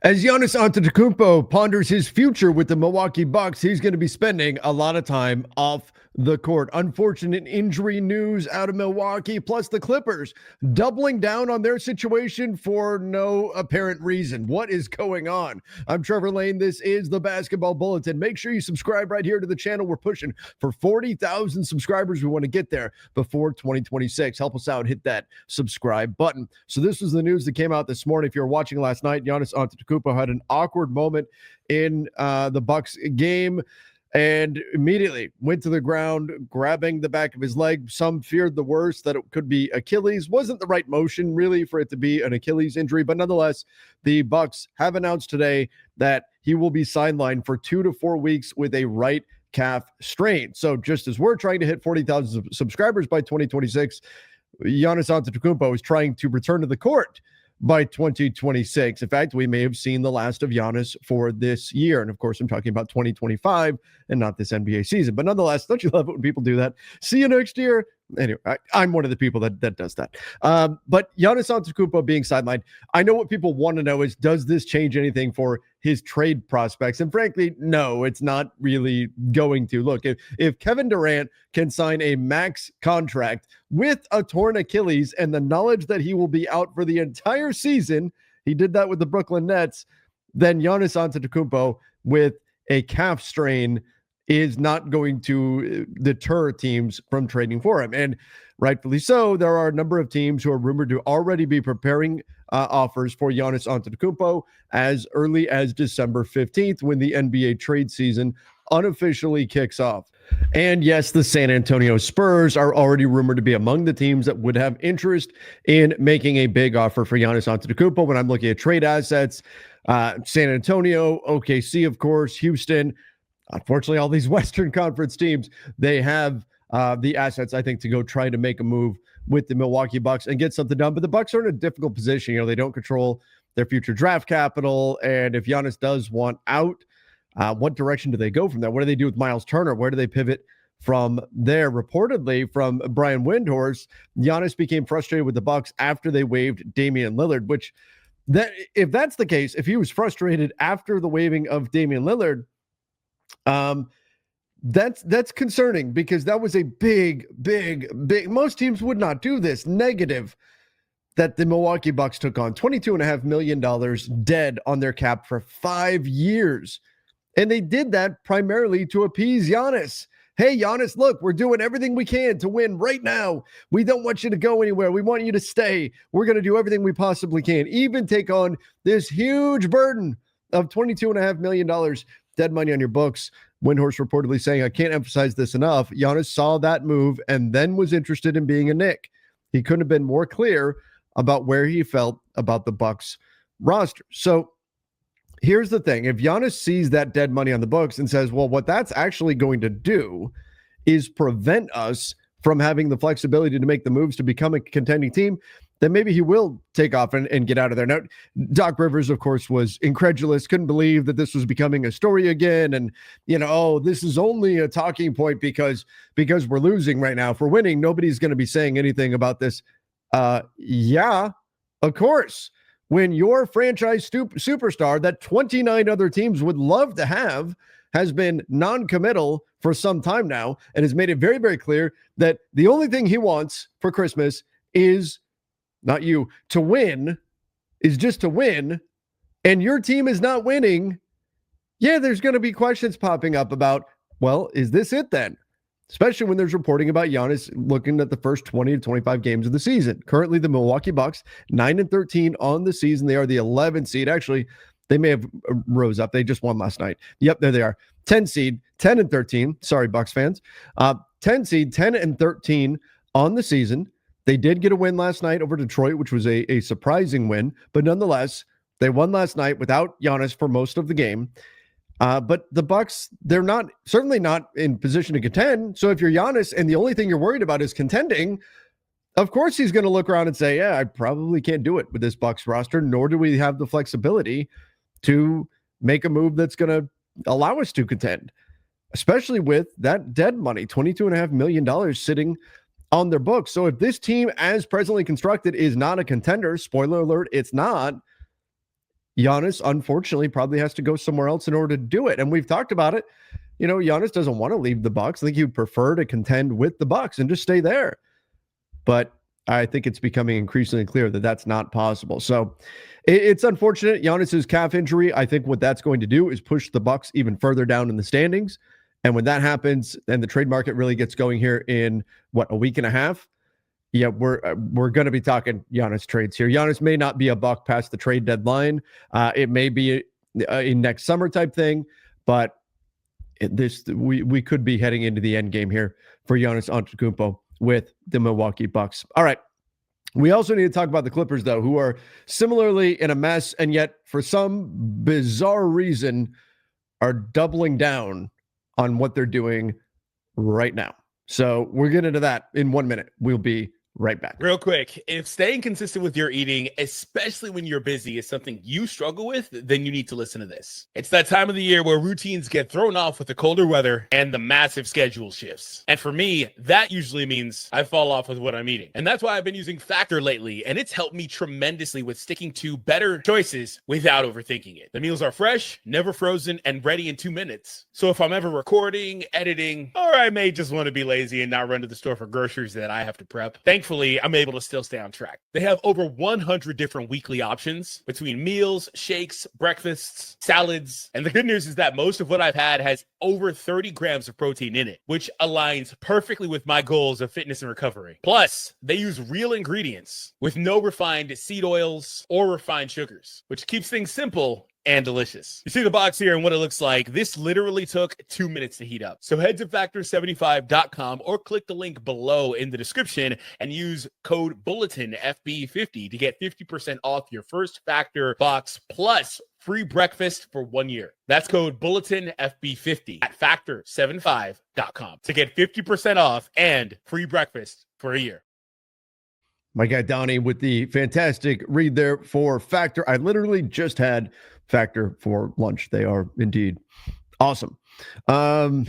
As Giannis Antetokounmpo ponders his future with the Milwaukee Bucks, he's going to be spending a lot of time off the court. Unfortunate injury news out of Milwaukee, plus the Clippers doubling down on their situation for no apparent reason. What is going on? I'm Trevor Lane. This is the Basketball Bulletin. Make sure you subscribe right here to the channel. We're pushing for 40,000 subscribers. We want to get there before 2026. Help us out. Hit that subscribe button. So this was the news that came out this morning. If you were watching last night, Giannis Antetokounmpo had an awkward moment in the Bucks game and immediately went to the ground, grabbing the back of his leg. Some feared the worst, that it could be Achilles. Wasn't the right motion, really, for it to be an Achilles injury. But nonetheless, the Bucks have announced today that he will be sidelined for 2 to 4 weeks with a right calf strain. So just as we're trying to hit 40,000 subscribers by 2026, Giannis Antetokounmpo is trying to return to the court by 2026. In fact, we may have seen the last of Giannis for this year. And of course, I'm talking about 2025 and not this NBA season. But nonetheless, don't you love it when people do that? See you next year. Anyway, I'm one of the people that does that. But Giannis Antetokounmpo being sidelined, I know what people want to know is, does this change anything for his trade prospects? And frankly, no, it's not really going to. Look, if Kevin Durant can sign a max contract with a torn Achilles and the knowledge that he will be out for the entire season, he did that with the Brooklyn Nets, then Giannis Antetokounmpo with a calf strain is not going to deter teams from trading for him. And rightfully so, there are a number of teams who are rumored to already be preparing offers for Giannis Antetokounmpo as early as December 15th, when the NBA trade season unofficially kicks off. And yes, the San Antonio Spurs are already rumored to be among the teams that would have interest in making a big offer for Giannis Antetokounmpo. When I'm looking at trade assets, San Antonio, OKC, of course, Houston. Unfortunately, all these Western Conference teams, they have the assets, I think, to go try to make a move with the Milwaukee Bucks and get something done. But the Bucks are in a difficult position. You know, they don't control their future draft capital. And if Giannis does want out, what direction do they go from there? What do they do with Miles Turner? Where do they pivot from there? Reportedly, from Brian Windhorst, Giannis became frustrated with the Bucks after they waived Damian Lillard, which if that's the case, if he was frustrated after the waiving of Damian Lillard, that's concerning, because that was a big, most teams would not do this, negative that the Milwaukee Bucks took on. $22.5 million dead on their cap for 5 years. And they did that primarily to appease Giannis. Hey, Giannis, look, we're doing everything we can to win right now. We don't want you to go anywhere. We want you to stay. We're going to do everything we possibly can, even take on this huge burden of $22.5 million dead money on your books. Windhorst reportedly saying, I can't emphasize this enough, Giannis saw that move and then was interested in being a Knick. He couldn't have been more clear about where he felt about the Bucks roster. So here's the thing. If Giannis sees that dead money on the books and says, well, what that's actually going to do is prevent us from having the flexibility to make the moves to become a contending team, then maybe he will take off and get out of there. Now, Doc Rivers, of course, was incredulous, couldn't believe that this was becoming a story again. And, this is only a talking point because we're losing right now. For winning, nobody's going to be saying anything about this. Yeah, of course. When your franchise superstar that 29 other teams would love to have has been non-committal for some time now and has made it very, very clear that the only thing he wants for Christmas is not you, to win, is just to win, and your team is not winning, yeah, there's going to be questions popping up about, well, is this it then? Especially when there's reporting about Giannis looking at the first 20 to 25 games of the season. Currently, the Milwaukee Bucks, 9-13 on the season. They are the 11 seed. Actually, they may have rose up. They just won last night. Yep, there they are. 10 seed, 10-13. Sorry, Bucks fans. 10 seed, 10-13 on the season. They did get a win last night over Detroit, which was a surprising win. But nonetheless, they won last night without Giannis for most of the game. But the Bucks, they're certainly not in position to contend. So if you're Giannis and the only thing you're worried about is contending, of course he's going to look around and say, yeah, I probably can't do it with this Bucks roster, nor do we have the flexibility to make a move that's going to allow us to contend, especially with that dead money, $22.5 million sitting on their books. So if this team, as presently constructed, is not a contender, spoiler alert, it's not, Giannis, unfortunately, probably has to go somewhere else in order to do it. And we've talked about it. Giannis doesn't want to leave the Bucks. I think he would prefer to contend with the Bucks and just stay there. But I think it's becoming increasingly clear that that's not possible. So it's unfortunate. Giannis's calf injury, I think what that's going to do is push the Bucks even further down in the standings. And when that happens, and the trade market really gets going here in a week and a half, yeah, we're going to be talking Giannis trades here. Giannis may not be a Buck past the trade deadline. It may be a next summer type thing, but we could be heading into the end game here for Giannis Antetokounmpo with the Milwaukee Bucks. All right. We also need to talk about the Clippers, though, who are similarly in a mess, and yet for some bizarre reason are doubling down on what they're doing right now. So we'll get into that in 1 minute. We'll be right back. Real quick, if staying consistent with your eating, especially when you're busy, is something you struggle with, then you need to listen to this. It's that time of the year where routines get thrown off with the colder weather and the massive schedule shifts. And for me, that usually means I fall off with what I'm eating. And that's why I've been using Factor lately, and it's helped me tremendously with sticking to better choices without overthinking it. The meals are fresh, never frozen, and ready in 2 minutes. So if I'm ever recording, editing, or I may just want to be lazy and not run to the store for groceries that I have to prep, thankfully, I'm able to still stay on track. They have over 100 different weekly options between meals, shakes, breakfasts, salads. And the good news is that most of what I've had has over 30 grams of protein in it, which aligns perfectly with my goals of fitness and recovery. Plus, they use real ingredients with no refined seed oils or refined sugars, which keeps things simple and delicious. You see the box here and what it looks like. This literally took 2 minutes to heat up. So head to factor75.com or click the link below in the description and use code Bulletin FB50 to get 50% off your first Factor box plus free breakfast for 1 year. That's code Bulletin FB50 at factor75.com to get 50% off and free breakfast for a year. My guy Donnie with the fantastic read there for Factor. I literally just had Factor for lunch. They are indeed awesome. And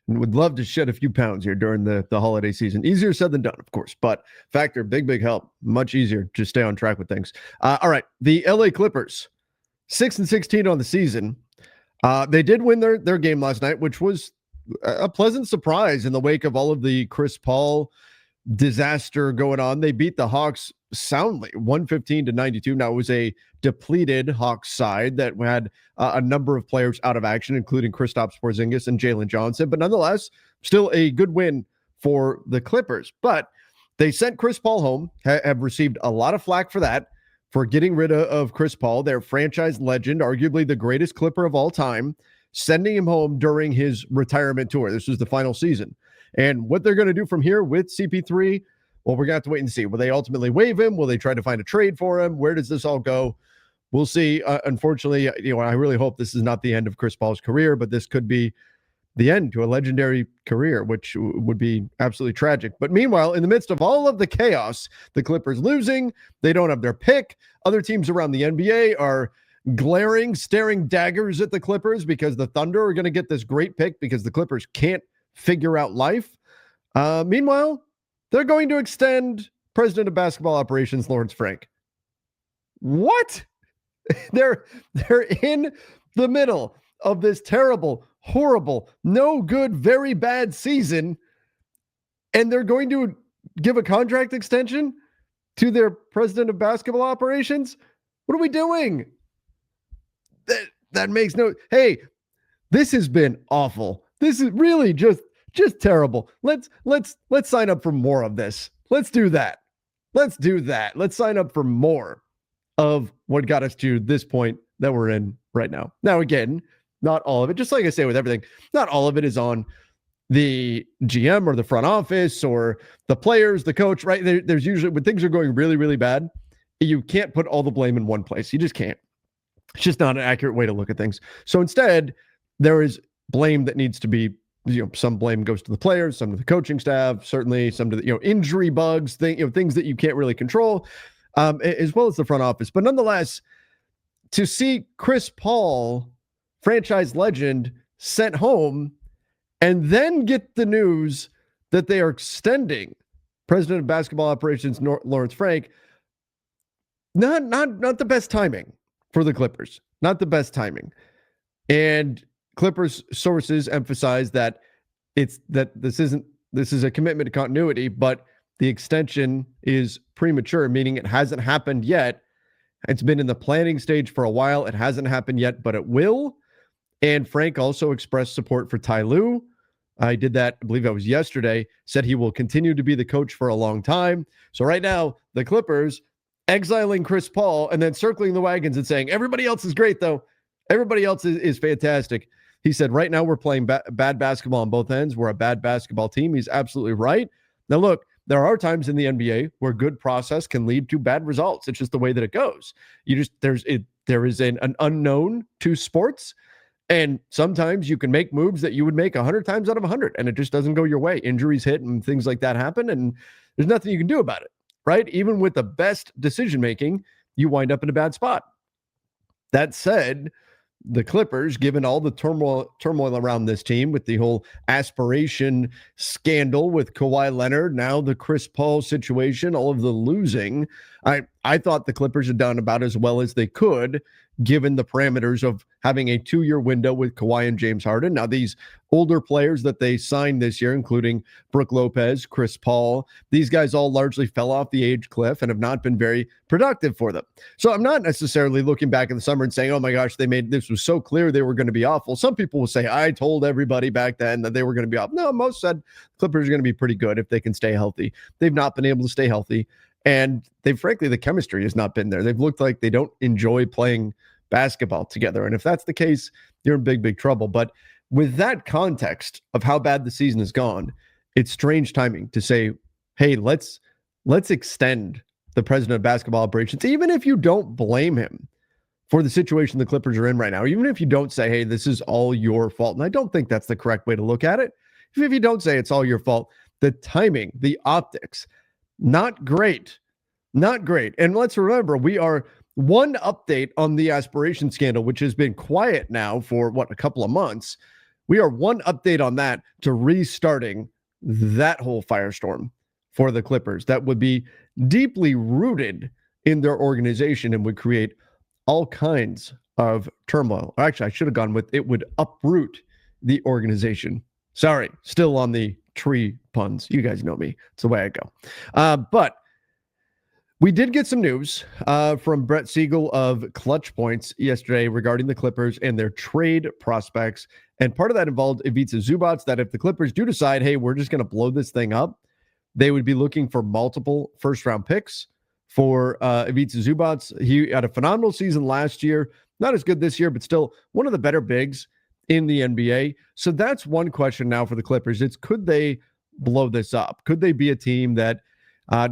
would love to shed a few pounds here during the holiday season. Easier said than done, of course, but Factor, big help. Much easier to stay on track with things. All right, the LA Clippers, 6-16 on the season. They did win their game last night, which was a pleasant surprise in the wake of all of the Chris Paul disaster going on. They beat the Hawks soundly, 115-92. Now, it was a depleted Hawks side that had a number of players out of action, including Kristaps Porzingis and Jalen Johnson, but nonetheless, still a good win for the Clippers. But they sent Chris Paul home, have received a lot of flack for that, for getting rid of Chris Paul, their franchise legend, arguably the greatest Clipper of all time, sending him home during his retirement tour. This was the final season. And what they're going to do from here with CP3, well, we're going to have to wait and see. Will they ultimately waive him? Will they try to find a trade for him? Where does this all go? We'll see. Unfortunately, I really hope this is not the end of Chris Paul's career, but this could be the end to a legendary career, which would be absolutely tragic. But meanwhile, in the midst of all of the chaos, the Clippers losing, they don't have their pick. Other teams around the NBA are staring daggers at the Clippers because the Thunder are going to get this great pick because the Clippers can't figure out life. Meanwhile, they're going to extend President of Basketball Operations Lawrence Frank. What? They're in the middle of this terrible, horrible, no good, very bad season, and they're going to give a contract extension to their President of Basketball Operations? What are we doing? That makes no... Hey, this has been awful. This is really just terrible. Let's sign up for more of this. Let's do that. Let's sign up for more of what got us to this point that we're in right now. Now, again, not all of it, just like I say with everything, not all of it is on the GM or the front office or the players, the coach, right? There's usually, when things are going really, really bad, you can't put all the blame in one place. You just can't. It's just not an accurate way to look at things. So instead, there is blame that needs to be, some blame goes to the players, some to the coaching staff, certainly some to the, injury bugs, things that you can't really control, as well as the front office. But nonetheless, to see Chris Paul, franchise legend, sent home and then get the news that they are extending President of Basketball Operations Lawrence Frank, not the best timing. for the Clippers. Not the best timing. And Clippers sources emphasize that this is a commitment to continuity, but the extension is premature, meaning it hasn't happened yet. It's been in the planning stage for a while. It hasn't happened yet, but it will. And Frank also expressed support for Ty Lue. I did that, I believe that was yesterday, said he will continue to be the coach for a long time. So right now, the Clippers exiling Chris Paul and then circling the wagons and saying, everybody else is great, though. Everybody else is fantastic. He said, right now we're playing bad basketball on both ends. We're a bad basketball team. He's absolutely right. Now, look, there are times in the NBA where good process can lead to bad results. It's just the way that it goes. There is an unknown to sports. And sometimes you can make moves that you would make 100 times out of 100, and it just doesn't go your way. Injuries hit and things like that happen, and there's nothing you can do about it, right? Even with the best decision-making, you wind up in a bad spot. That said, the Clippers, given all the turmoil around this team with the whole aspiration scandal with Kawhi Leonard, now the Chris Paul situation, all of the losing, I thought the Clippers had done about as well as they could, given the parameters of having a 2-year window with Kawhi and James Harden. Now, these older players that they signed this year, including Brook Lopez, Chris Paul, these guys all largely fell off the age cliff and have not been very productive for them. So I'm not necessarily looking back in the summer and saying, oh my gosh, this was so clear they were going to be awful. Some people will say, I told everybody back then that they were going to be awful. No, most said Clippers are going to be pretty good if they can stay healthy. They've not been able to stay healthy. And frankly, the chemistry has not been there. They've looked like they don't enjoy playing basketball together. And if that's the case, you're in big, big trouble. But with that context of how bad the season has gone, it's strange timing to say, hey, let's extend the president of basketball operations, even if you don't blame him for the situation the Clippers are in right now, even if you don't say, hey, this is all your fault. And I don't think that's the correct way to look at it. Even if you don't say it's all your fault, the timing, the optics, not great. Not great. And let's remember, we are one update on the aspiration scandal, which has been quiet now for a couple of months. We are one update on that to restarting that whole firestorm for the Clippers. That would be deeply rooted in their organization and would create all kinds of turmoil. Actually, I should have gone with it would uproot the organization. Sorry, still on the tree puns. You guys know me. It's the way I go. But we did get some news from Brett Siegel of Clutch Points yesterday regarding the Clippers and their trade prospects. And part of that involved Ivica Zubac, that if the Clippers do decide, hey, we're just going to blow this thing up, they would be looking for multiple first-round picks for Ivica Zubac. He had a phenomenal season last year. Not as good this year, but still one of the better bigs in the NBA. So that's one question now for the Clippers. It's, could they blow this up? Could they be a team that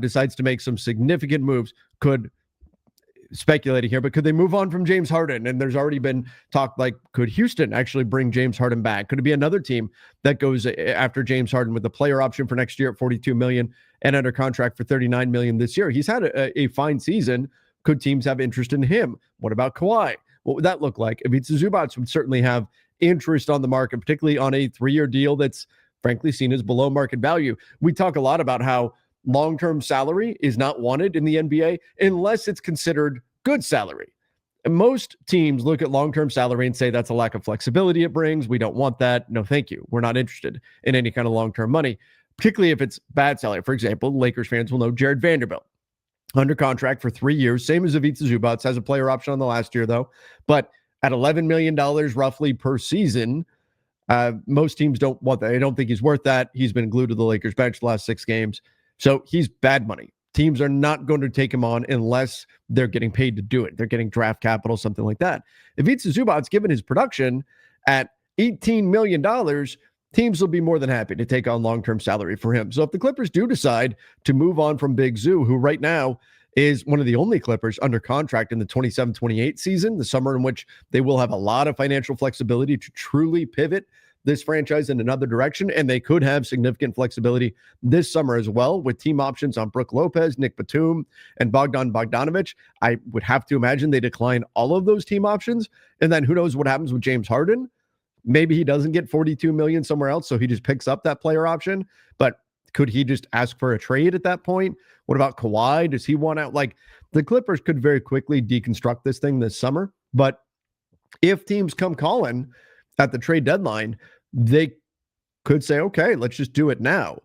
decides to make some significant moves? Speculating here, but could they move on from James Harden? And there's already been talk like, could Houston actually bring James Harden back? Could it be another team that goes after James Harden with a player option for next year at $42 million and under contract for $39 million this year? He's had a fine season. Could teams have interest in him? What about Kawhi? What would that look like? Ivica Zubac would certainly have interest on the market, particularly on a 3-year deal that's frankly seen as below market value. We talk a lot about how long-term salary is not wanted in the NBA unless it's considered good salary. And most teams look at long-term salary and say that's a lack of flexibility it brings. We don't want that. No, thank you. We're not interested in any kind of long-term money, particularly if it's bad salary. For example, Lakers fans will know Jared Vanderbilt under contract for 3 years, same as Ivica Zubac, has a player option on the last year though, but at $11 million roughly per season, most teams don't want that. They don't think he's worth that. He's been glued to the Lakers bench the last 6 games. So he's bad money. Teams are not going to take him on unless they're getting paid to do it. They're getting draft capital, something like that. Ivica Zubac, given his production at $18 million, teams will be more than happy to take on long-term salary for him. So if the Clippers do decide to move on from Big Zoo, who right now is one of the only Clippers under contract in the 27-28 season, the summer in which they will have a lot of financial flexibility to truly pivot this franchise in another direction, and they could have significant flexibility this summer as well with team options on Brook Lopez, Nick Batum, and Bogdan Bogdanovic. I would have to imagine they decline all of those team options, and then who knows what happens with James Harden. Maybe he doesn't get $42 million somewhere else, so he just picks up that player option, but Could he just ask for a trade at that point? What about Kawhi? Does he want out? Like, the Clippers could very quickly deconstruct this thing this summer. But if teams come calling at the trade deadline, they could say, okay, let's just do it now.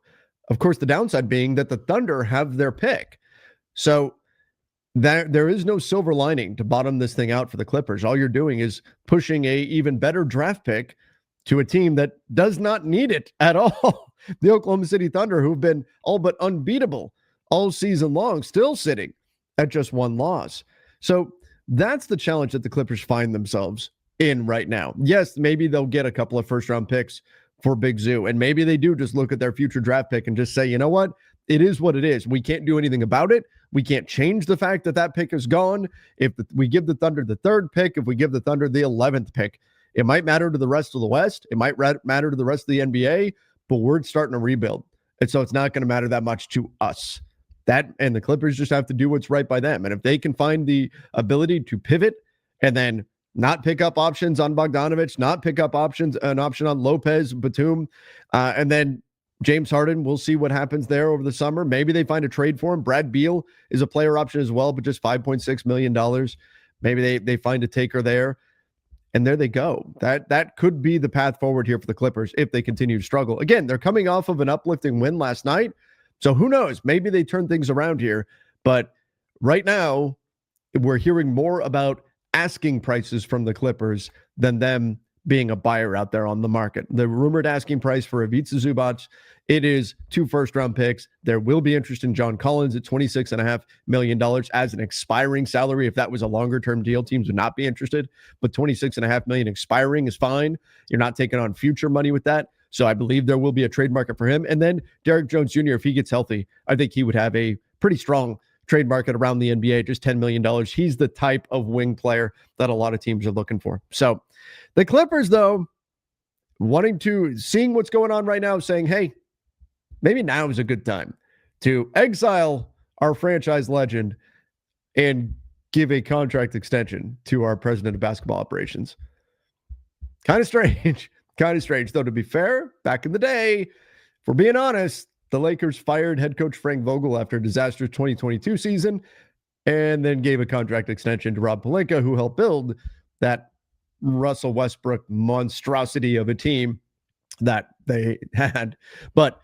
Of course, the downside being that the Thunder have their pick. So there is no silver lining to bottom this thing out for the Clippers. All you're doing is pushing a even better draft pick to a team that does not need it at all. The Oklahoma City Thunder, who've been all but unbeatable all season long, still sitting at just one loss. So that's the challenge that the Clippers find themselves in right now. Yes, maybe they'll get a couple of first-round picks for Big Zoo, and maybe they do just look at their future draft pick and just say, you know what? It is what it is. We can't do anything about it. We can't change the fact that that pick is gone. If we give the Thunder the 3rd pick, if we give the Thunder the 11th pick, it might matter to the rest of the West. It might matter to the rest of the NBA, but we're starting to rebuild. And so it's not going to matter that much to us. That and the Clippers just have to do what's right by them. And if they can find the ability to pivot and then not pick up options on Bogdanovich, not pick up an option on Lopez, Batum, and then James Harden, we'll see what happens there over the summer. Maybe they find a trade for him. Brad Beal is a player option as well, but just $5.6 million. Maybe they find a taker there. And there they go. That could be the path forward here for the Clippers if they continue to struggle. Again, they're coming off of an uplifting win last night. So who knows? Maybe they turn things around here. But right now, we're hearing more about asking prices from the Clippers than them being a buyer out there on the market. The rumored asking price for Ivica Zubac, it is 2 first-round picks. There will be interest in John Collins at $26.5 million as an expiring salary. If that was a longer-term deal, teams would not be interested. But $26.5 million expiring is fine. You're not taking on future money with that. So I believe there will be a trade market for him. And then Derrick Jones Jr., if he gets healthy, I think he would have a pretty strong trade market around the NBA, just $10 million. He's the type of wing player that a lot of teams are looking for. So the Clippers, though, seeing what's going on right now, saying, hey, maybe now is a good time to exile our franchise legend and give a contract extension to our president of basketball operations. Kind of strange. Kind of strange, though, to be fair. Back in the day, for being honest, the Lakers fired head coach Frank Vogel after a disastrous 2022 season and then gave a contract extension to Rob Pelinka, who helped build that Russell Westbrook monstrosity of a team that they had. But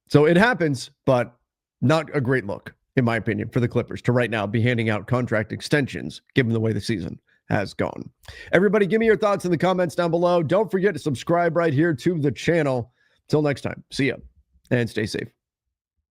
so it happens, but not a great look, in my opinion, for the Clippers to right now be handing out contract extensions, given the way the season has gone. Everybody, give me your thoughts in the comments down below. Don't forget to subscribe right here to the channel. Till next time, see ya and stay safe.